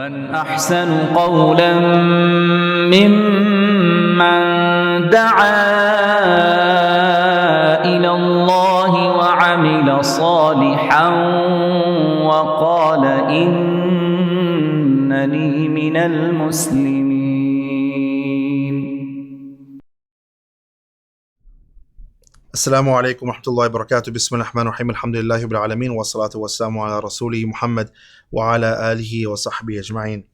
من أحسن قولا ممن دعا إلى الله وعمل صالحا وقال إنني من المسلمين. Assalamu alaikum wa rahmatullahi wa barakatuh. Bismillah ar-Rahman ar-Rahim. Alhamdulillahi rabbil alameen. Wa salatu wa salamu ala rasulihi Muhammad wa ala alihi wa sahbihi ajma'in.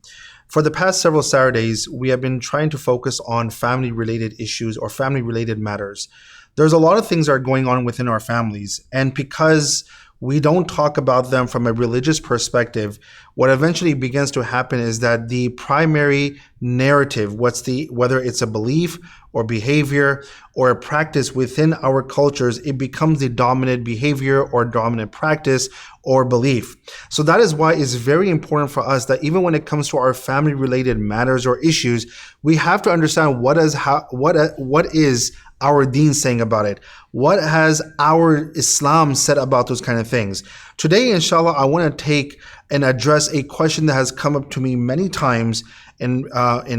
For the past several Saturdays, we have been trying to focus on family-related issues or family-related matters. There's a lot of things that are going on within our families, and because we don't talk about them from a religious perspective, what eventually begins to happen is that the primary narrative, whether it's a belief or behavior or a practice within our cultures, it becomes the dominant behavior or dominant practice or belief. So that is why it's very important for us that even when it comes to our family related matters or issues, we have to understand what is our deen saying about it. What has our Islam said about those kind of things? Today, inshallah, I want to take and address a question that has come up to me many times in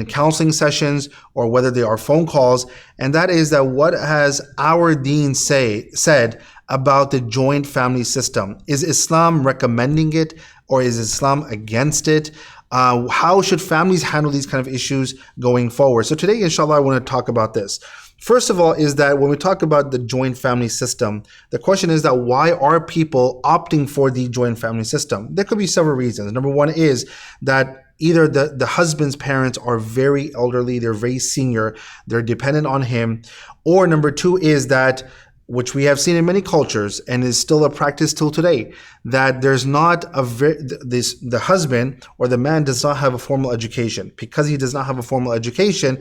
counseling sessions or whether they are phone calls, and that is that what has our deen said about the joint family system? Is Islam recommending it or is Islam against it? How should families handle these kind of issues going forward? So today, inshallah, I want to talk about this. First of all, is that when we talk about the joint family system, the question is that why are people opting for the joint family system? There could be several reasons. Number one is that either the husband's parents are very elderly, they're very senior, they're dependent on him, or number two is that, which we have seen in many cultures and is still a practice till today, that there's not the husband or the man does not have a formal education. Because he does not have a formal education,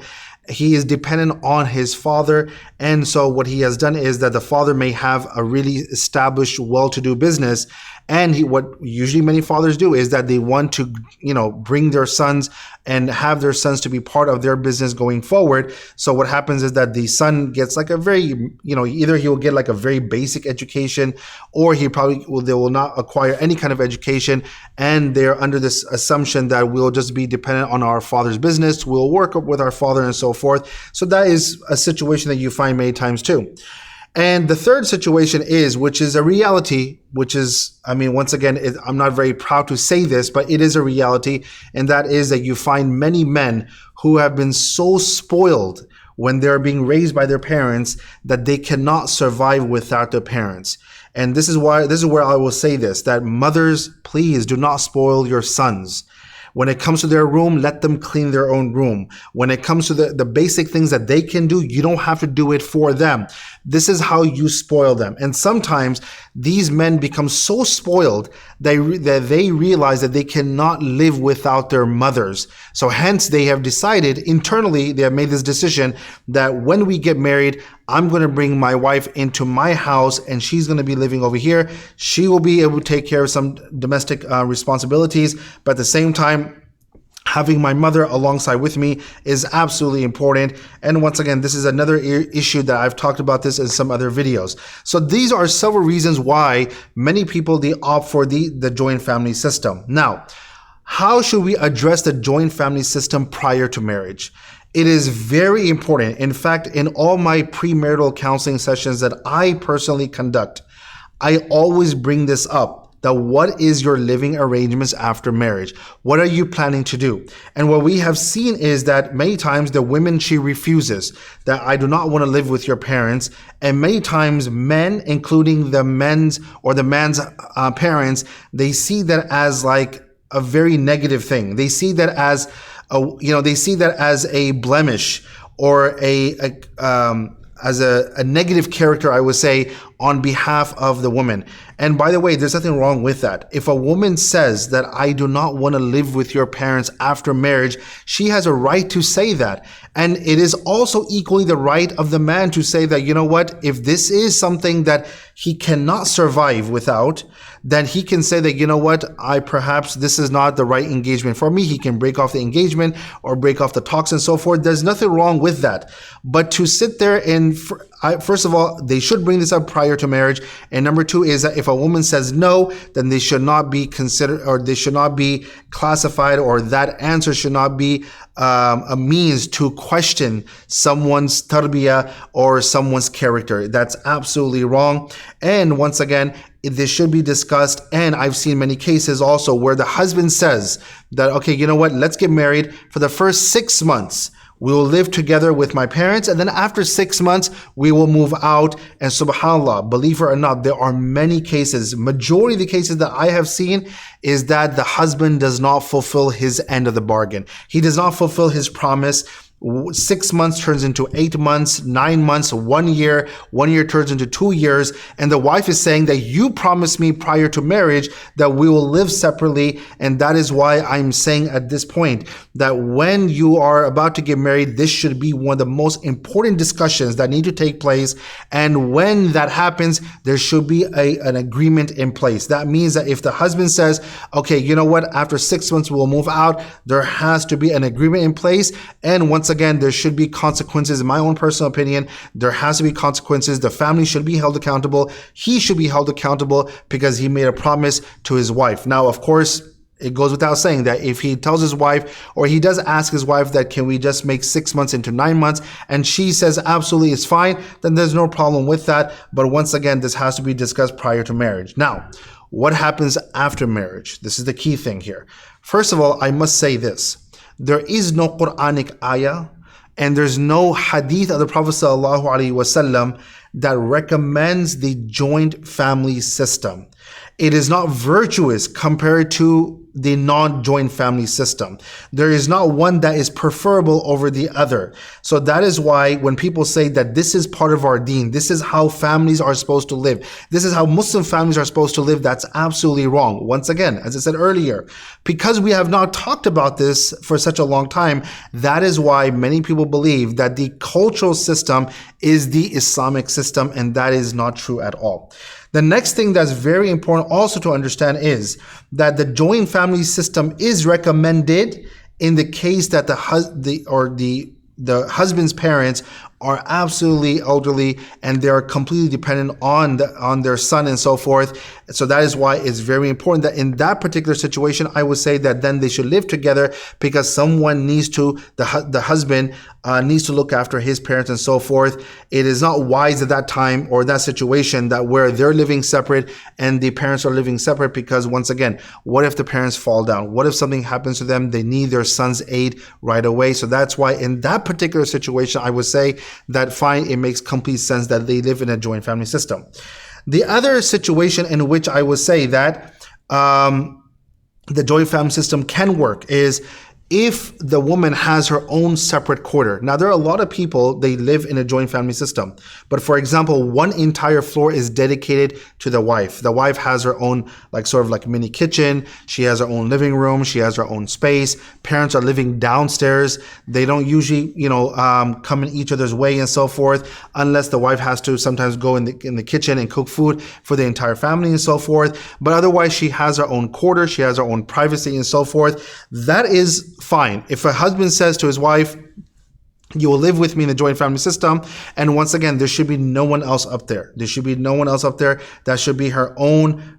he is dependent on his father, and so what he has done is that the father may have a really established, well-to-do business, and what usually many fathers do is that they want to, bring their sons and have their sons to be part of their business going forward. So what happens is that the son gets like a very, either he will get like a very basic education, or they will not acquire any kind of education, and they're under this assumption that we'll just be dependent on our father's business, we'll work with our father and so forth. So that is a situation that you find many times too. And the third situation is, which is a reality, once again, I'm not very proud to say this, but it is a reality. And that is that you find many men who have been so spoiled when they're being raised by their parents that they cannot survive without their parents. And this is where I will say this, that mothers, please do not spoil your sons. When it comes to their room, let them clean their own room. When it comes to the basic things that they can do, you don't have to do it for them. This is how you spoil them. And sometimes these men become so spoiled that they realize that they cannot live without their mothers. So hence they have decided internally, they have made this decision that when we get married, I'm going to bring my wife into my house and she's going to be living over here. She will be able to take care of some domestic responsibilities, but at the same time, having my mother alongside with me is absolutely important. And once again, this is another issue that I've talked about this in some other videos. So these are several reasons why many people, they opt for the joint family system. Now, how should we address the joint family system prior to marriage? It is very important. In fact, in all my premarital counseling sessions that I personally conduct, I always bring this up. That what is your living arrangements after marriage? What are you planning to do? And what we have seen is that many times the women, she refuses, that I do not want to live with your parents. And many times men, including the man's parents, they see that as like a very negative thing. They see that as a blemish or as a negative character, I would say, on behalf of the woman. And by the way, there's nothing wrong with that. If a woman says that I do not want to live with your parents after marriage, she has a right to say that. And it is also equally the right of the man to say that, if this is something that he cannot survive without, then he can say that, perhaps this is not the right engagement for me. He can break off the engagement or break off the talks and so forth. There's nothing wrong with that. But to sit there and first of all, they should bring this up prior to marriage. And number two is that if a woman says no, then they should not be considered, or they should not be classified, or that answer should not be a means to question someone's tarbiyah or someone's character. That's absolutely wrong. And once again, this should be discussed. And I've seen many cases also where the husband says that, okay, you know what, let's get married. For the first 6 months, we will live together with my parents, and then after 6 months, we will move out. And subhanAllah, believe it or not, there are many cases, majority of the cases that I have seen is that the husband does not fulfill his end of the bargain. He does not fulfill his promise. 6 months turns into 8 months, 9 months, 1 year, 1 year turns into 2 years. And the wife is saying that you promised me prior to marriage that we will live separately. And that is why I'm saying at this point that when you are about to get married, this should be one of the most important discussions that need to take place. And when that happens, there should be an agreement in place. That means that if the husband says, okay, you know what, after 6 months we'll move out, there has to be an agreement in place. And once again, there should be consequences. In my own personal opinion, there has to be consequences. The family should be held accountable. He should be held accountable because he made a promise to his wife. Now, of course, it goes without saying that if he tells his wife, or he does ask his wife that can we just make 6 months into 9 months, and she says absolutely it's fine, then there's no problem with that. But once again, this has to be discussed prior to marriage. Now, what happens after marriage? This is the key thing here. First of all, I must say this. There is no Quranic ayah and there's no hadith of the Prophet ﷺ that recommends the joint family system. It is not virtuous compared to the non-joint family system. There is not one that is preferable over the other. So that is why when people say that this is part of our deen, this is how families are supposed to live, this is how Muslim families are supposed to live, that's absolutely wrong. Once again, as I said earlier, because we have not talked about this for such a long time, that is why many people believe that the cultural system is the Islamic system, and that is not true at all. The next thing that's very important also to understand is that the joint family system is recommended in the case that the husband's parents are absolutely elderly and they are completely dependent on their son and so forth. So that is why it's very important that in that particular situation, I would say that then they should live together, because someone needs to, the husband needs to look after his parents and so forth. It is not wise at that time or that situation that where they're living separate and the parents are living separate, because once again, what if the parents fall down? What if something happens to them? They need their son's aid right away. So that's why in that particular situation, I would say that fine, it makes complete sense that they live in a joint family system. The other situation in which I would say that the joint family system can work is if the woman has her own separate quarter. Now, there are a lot of people, they live in a joint family system. But for example, one entire floor is dedicated to the wife. The wife has her own sort of mini kitchen. She has her own living room. She has her own space. Parents are living downstairs. They don't usually, come in each other's way and so forth, unless the wife has to sometimes go in the kitchen and cook food for the entire family and so forth. But otherwise, she has her own quarter. She has her own privacy and so forth. That is fine. If a husband says to his wife, you will live with me in the joint family system, and once again, there should be no one else up there. There should be no one else up there. That should be her own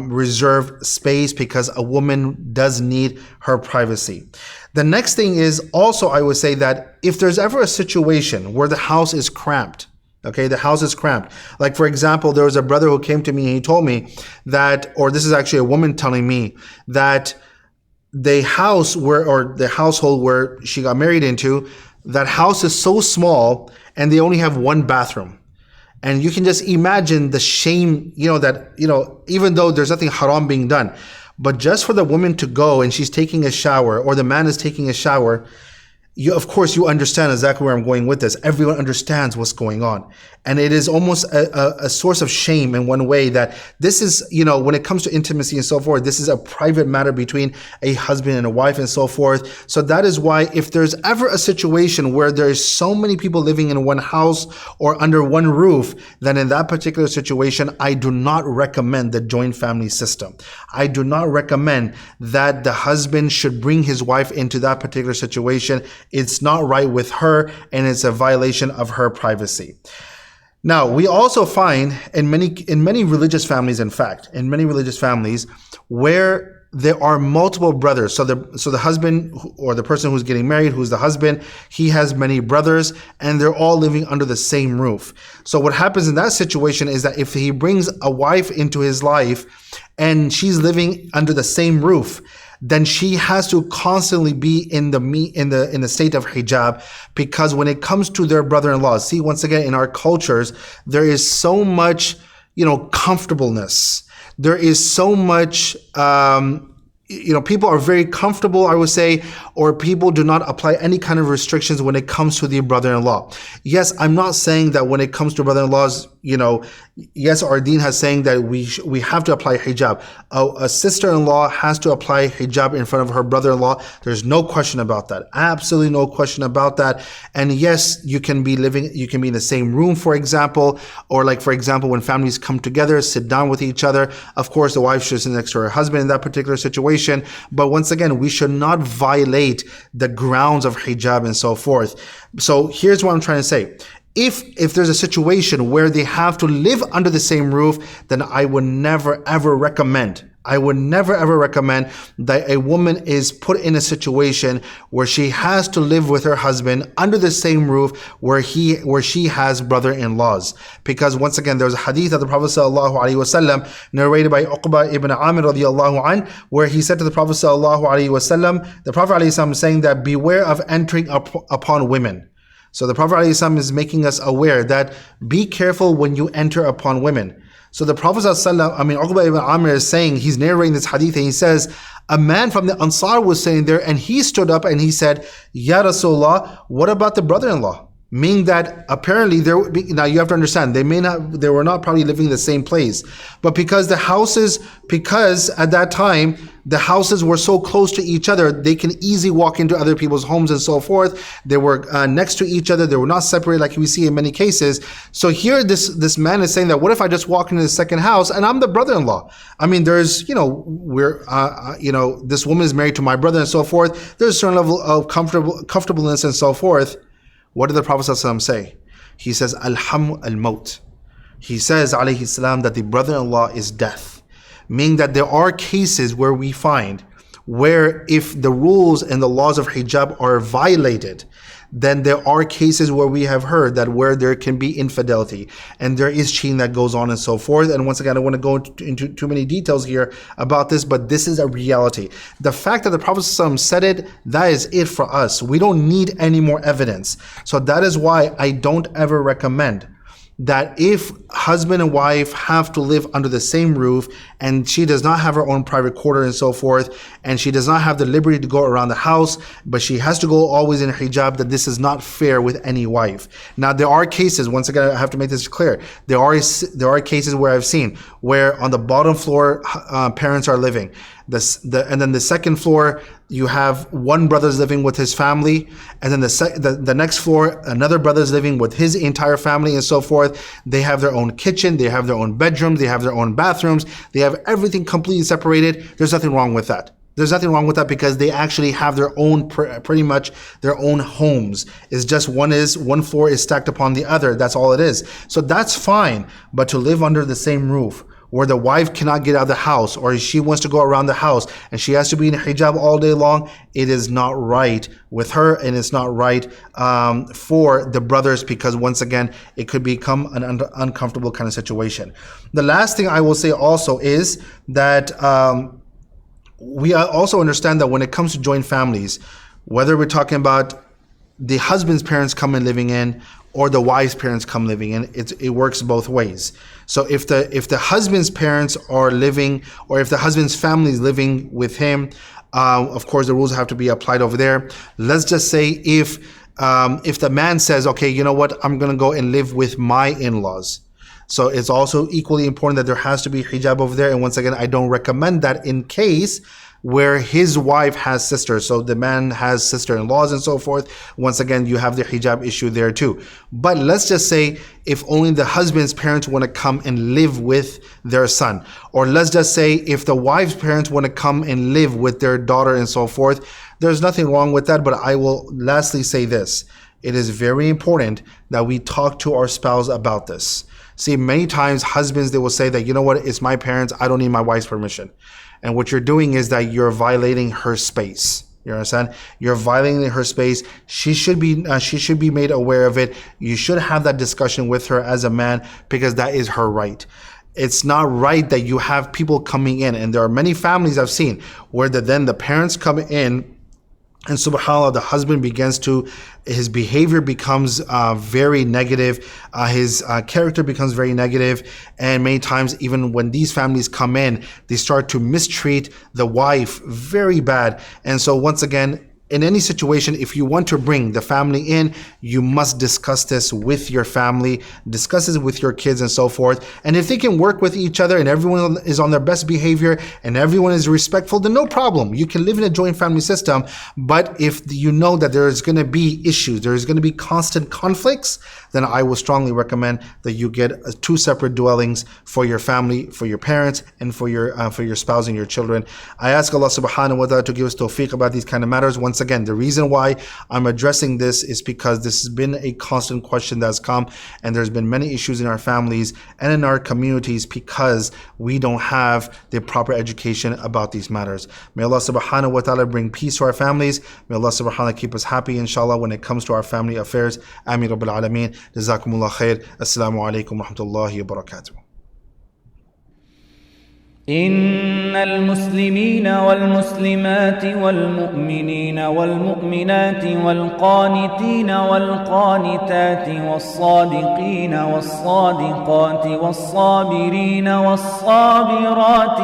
reserved space, because a woman does need her privacy. The next thing is also, I would say that if there's ever a situation where the house is cramped, okay, the house is cramped. Like for example, there was a brother who came to me and he told me that, or this is actually a woman telling me that the house or the household where she got married into, that house is so small and they only have one bathroom. And you can just imagine the shame, even though there's nothing haram being done, but just for the woman to go and she's taking a shower, or the man is taking a shower, of course, you understand exactly where I'm going with this. Everyone understands what's going on. And it is almost a source of shame in one way that this is, when it comes to intimacy and so forth, this is a private matter between a husband and a wife and so forth. So that is why if there's ever a situation where there's so many people living in one house or under one roof, then in that particular situation, I do not recommend the joint family system. I do not recommend that the husband should bring his wife into that particular situation. It's not right with her, and it's a violation of her privacy. Now, we also find in many religious families, in fact, in many religious families, where there are multiple brothers. So the husband or the person who's getting married, who's the husband, he has many brothers, and they're all living under the same roof. So what happens in that situation is that if he brings a wife into his life and she's living under the same roof, then she has to constantly be in the state of hijab, because when it comes to their brother-in-law, see, once again, in our cultures, there is so much, comfortableness. There is so much, people are very comfortable, I would say, or people do not apply any kind of restrictions when it comes to the brother-in-law. Yes, I'm not saying that when it comes to brother-in-laws, yes, our deen has saying that we have to apply hijab. A sister-in-law has to apply hijab in front of her brother-in-law. There's no question about that. Absolutely no question about that. And yes, you can be in the same room, for example, or like, for example, when families come together, sit down with each other. Of course, the wife should sit next to her husband in that particular situation. But once again, we should not violate the grounds of hijab and so forth. So here's what I'm trying to say. If there's a situation where they have to live under the same roof, then I would never ever recommend that a woman is put in a situation where she has to live with her husband under the same roof where she has brother-in-laws. Because once again, there's a hadith of the Prophet ﷺ narrated by Uqba ibn Amir radiallahu anh, where he said to the Prophet ﷺ, the Prophet ﷺ saying that beware of entering upon women. So the Prophet ﷺ is making us aware that be careful when you enter upon women. So the Prophet Uqba ibn Amir is saying, he's narrating this hadith, and he says, a man from the Ansar was sitting there, and he stood up and he said, Ya Rasulullah, what about the brother-in-law? Meaning that apparently now you have to understand, they were not probably living in the same place, but because at that time the houses were so close to each other, they can easily walk into other people's homes and so forth. They were next to each other. They were not separated like we see in many cases. So here this man is saying that, what if I just walk into the second house and I'm the brother-in-law? I mean, there's, this woman is married to my brother and so forth. There's a certain level of comfortableness and so forth. What did the Prophet ﷺ say? He says, Alham al-maut. He says, alayhi salam, that the brother-in-law is death. Meaning that there are cases where we find where if the rules and the laws of hijab are violated, then there are cases where we have heard that where there can be infidelity and there is cheating that goes on and so forth. And once again, I don't want to go into too many details here about this, but this is a reality. The fact that the Prophet ﷺ said it, that is it for us. We don't need any more evidence. So that is why I don't ever recommend that if husband and wife have to live under the same roof and she does not have her own private quarter and so forth, and she does not have the liberty to go around the house, but she has to go always in hijab, that this is not fair with any wife. Now there are cases, once again I have to make this clear, there are cases where I've seen where on the bottom floor parents are living, and then the second floor you have one brother's living with his family, and then the next floor another brother's living with his entire family and so forth. They have their own kitchen, they have their own bedrooms, they have their own bathrooms, they have everything completely separated. There's nothing wrong with that. There's nothing wrong with that because they actually have their own, pretty much their own homes. It's just one floor is stacked upon the other. That's all it is. So that's fine. But to live under the same roof, where the wife cannot get out of the house, or she wants to go around the house and she has to be in hijab all day long, it is not right with her, and it's not right for the brothers, because once again, it could become an uncomfortable kind of situation. The last thing I will say also is that we also understand that when it comes to joint families, whether we're talking about the husband's parents come in living in or the wife's parents come living in, it works both ways. So if the husband's parents are living, or if the husband's family is living with him, of course the rules have to be applied over there. Let's just say if the man says, okay, you know what, I'm gonna go and live with my in-laws. So it's also equally important that there has to be hijab over there. And once again, I don't recommend that in case where his wife has sisters. So the man has sister-in-laws and so forth. Once again, you have the hijab issue there too. But let's just say if only the husband's parents want to come and live with their son. Or let's just say if the wife's parents want to come and live with their daughter and so forth. There's nothing wrong with that. But I will lastly say this. it is very important that we talk to our spouse about this. See, many times husbands, they will say that, you know what, it's my parents, I don't need my wife's permission. And what you're doing is that you're violating her space. You understand? You're violating her space. She should be made aware of it. You should have that discussion with her as a man, because that is her right. It's not right that you have people coming in, and there are many families I've seen where then the parents come in, and subhanAllah, the husband his behavior becomes very negative, his character becomes very negative, and many times even when these families come in, they start to mistreat the wife very bad. And so once again, in any situation, if you want to bring the family in, you must discuss this with your family, discuss this with your kids and so forth. And if they can work with each other and everyone is on their best behavior and everyone is respectful, then no problem. You can live in a joint family system. But if you know that there is going to be issues, there is going to be constant conflicts, then I will strongly recommend that you get 2 separate dwellings for your family, for your parents, and for your spouse and your children. I ask Allah subhanahu wa ta'ala to give us tawfiq about these kind of matters. Once again, the reason why I'm addressing this is because this has been a constant question that's come, and there's been many issues in our families and in our communities because we don't have the proper education about these matters. May Allah subhanahu wa ta'ala bring peace to our families. May Allah subhanahu wa ta'ala keep us happy, inshallah, when it comes to our family affairs. Ameen Rabbil Alameen. Jazakumullah khair. Assalamu alaikum wa rahmatullahi wa barakatuh. إن المسلمين والمسلمات والمؤمنين والمؤمنات والقانتين والقانتات والصادقين والصادقات والصابرين والصابرات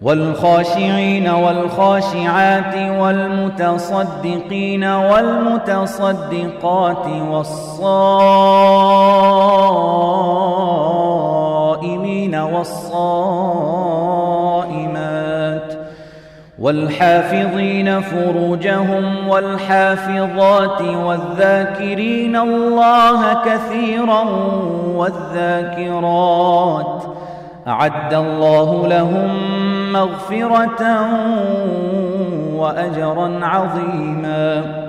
والخاشعين والخاشعات والمتصدقين والمتصدقات والصائمين والصائمات والحافظين فروجهم والحافظات والذاكرين الله كثيرا والذاكرات أعد الله لهم مغفرة وأجرا عظيما.